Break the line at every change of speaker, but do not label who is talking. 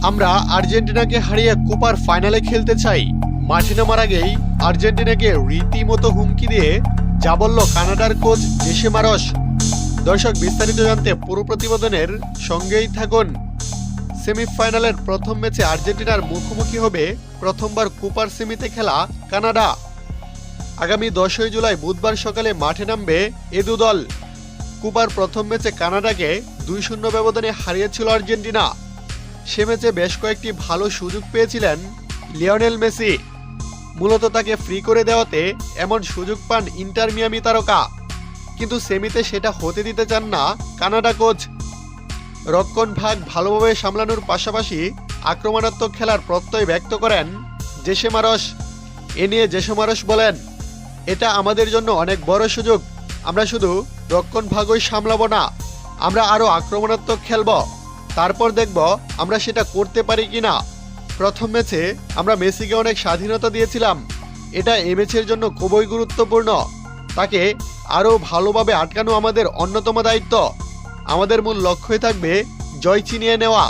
আমরা আর্জেন্টিনাকে হারিয়ে কোপার ফাইনালে খেলতে চাই। মাঠে নামার আগেই আর্জেন্টিনাকে রীতিমতো হুমকি দিয়ে যা বলল কানাডার কোচ জোসে মারোস। দর্শক, বিস্তারিত জানতে পুরো প্রতিবেদনের সঙ্গেই থাকুন। সেমিফাইনালের প্রথম ম্যাচে আর্জেন্টিনার মুখোমুখি হবে প্রথমবার কোপার সেমিতে খেলা কানাডা। আগামী 10ই জুলাই বুধবার সকালে মাঠে নামবে এ দু দল। কোপার প্রথম ম্যাচে কানাডাকে 2-0 ব্যবধানে হারিয়েছিল আর্জেন্টিনা। সে ম্যাচে বেশ কয়েকটি ভালো সুযোগ পেয়েছিলেন লিওনেল মেসি। মূলত তাকে ফ্রি করে দেওয়াতে এমন সুযোগ পান ইন্টার মিয়ামি তারকা, কিন্তু সেমিতে সেটা হতে দিতে চান না কানাডা কোচ। রক্ষণ ভাগ ভালোভাবে সামলানোর পাশাপাশি আক্রমণাত্মক খেলার প্রত্যয় ব্যক্ত করেন জোসে মারোস। এ নিয়ে জোসে মারোস বলেন, এটা আমাদের জন্য অনেক বড় সুযোগ। আমরা শুধু রক্ষণ ভাগই সামলাবো না, আমরা আরও আক্রমণাত্মক খেলব। তারপর দেখব আমরা সেটা করতে পারি কিনা। প্রথম ম্যাচে আমরা মেসিকে অনেক স্বাধীনতা দিয়েছিলাম, এটা এই ম্যাচের জন্য খুবই গুরুত্বপূর্ণ। তাকে আরও ভালোভাবে আটকানো আমাদের অন্যতম দায়িত্ব। আমাদের মূল লক্ষ্যই থাকবে জয় ছিনিয়ে নেওয়া।